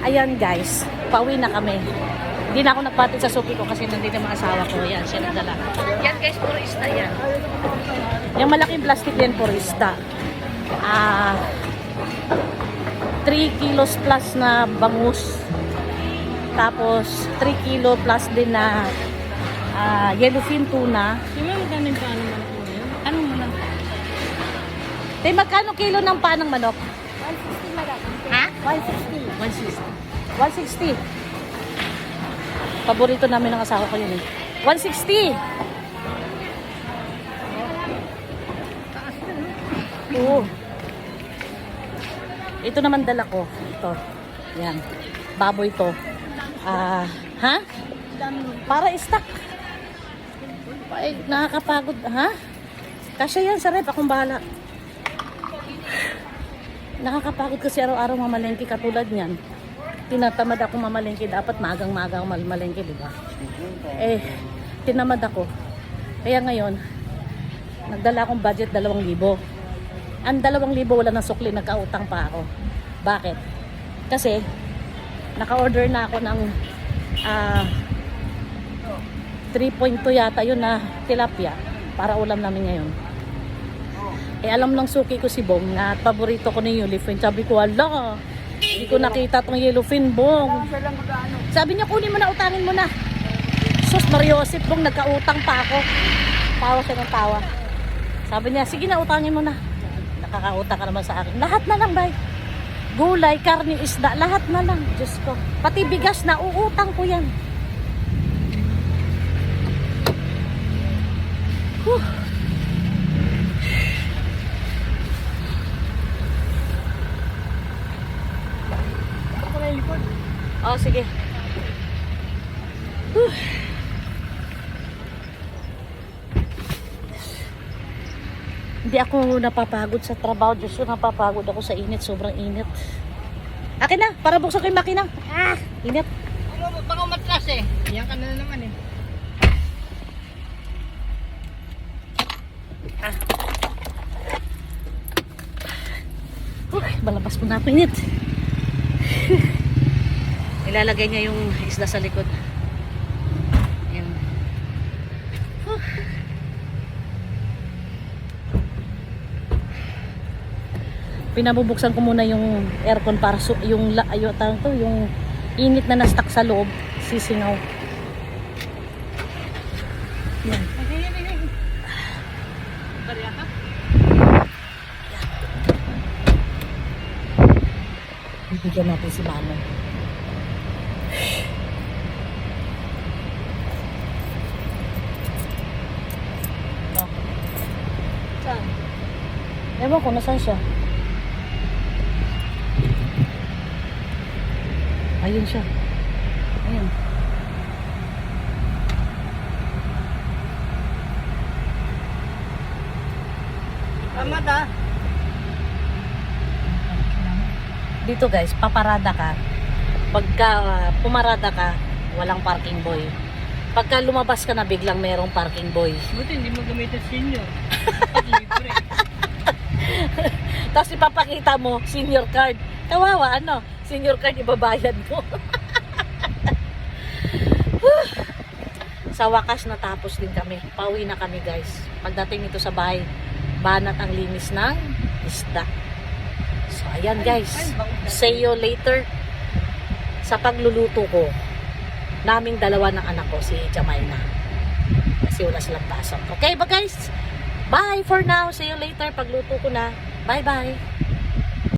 Ayan guys, pauwi na kami. Hindi na ako nagpatid sa suki ko kasi nandito yung mga asawa ko. Ayan, siya nagdala. Yan guys, puro isda yan. Yung malaking plastic yan, puro isda. 3 kilos plus na bangus. Tapos 3 kilo plus din na yellowfin tuna. Yung mga magkano yung paano manok mo yun? Anong manok? Tay, magkano kilo ng panang manok? 160 madam. Ha? 160. 160. Paborito namin ng asawa ko yun eh. 160. Oo. Ito naman dala ko. Ito. Yan. Baboy to. Ha? Para stock. Ay, nakakapagod. Ha? Kasya yan sa rep. Akong bahala. Nakakapagod kasi araw-araw mamalengke katulad niyan. Tinatamad ako mamalengke. Dapat magang-maga ako mamalengke, di ba? Eh, tinamad ako. Kaya ngayon, nagdala akong budget 2,000. Ang 2,000 wala nang sukli, nagkautang pa ako. Bakit? Kasi, naka-order na ako ng 3.2 yata yun na tilapia para ulam namin ngayon. Eh alam ng suki ko si Bong na paborito ko ng yellowfin. Sabi ko, ala, hindi ko nakita tong yellowfin, Bong. Sabi niya, kunin mo na, utangin mo na. Sus, Mariosip, Bong, nagkautang pa ako. Tawa siya ng tawa. Sabi niya, sige na, utangin mo na. Nakakautang ka naman sa akin. Lahat na lang, bay. Gulay, karne, isda, lahat na lang. Diyos ko. Pati bigas na, uutang ko yan. Whew. Oh, sige. Whew. Hindi ako napapagod sa trabaho. Diyos ko, napapagod ako sa init. Sobrang init. Akin na, para buksan ko yung makina. Init. Baka umatlas eh. Yan ka na naman eh. Balabas ko na ako, init. Ilalagay niya yung isda sa likod. Ayan. Pinabubuksan ko muna yung aircon para yung init na na-stuck sa loob sisingaw. Yan. Bariya ka? Bibigyan natin si Mano. Saan? Ewan ko, nasaan siya? Ayun siya. Ayun. Tama ta. Dito guys, paparada ka. Pagka pumarada ka, walang parking boy. Pagka lumabas ka na, biglang merong parking boy. Buti hindi mo gamitin senior. Libre. Tapos ipapakita mo, senior card. Kawawa, ano? Senior card, ibabayad mo. Sa wakas, natapos din kami. Pauwi na kami guys. Pagdating nito sa bahay, banat ang linis ng isda. So, ayan guys. See you later sa pagluluto ko. Naming dalawa ng anak ko, si Jamaina. Kasi wala silang pasok. Okay ba guys? Bye for now. See you later. Pagluto ko na. Bye bye.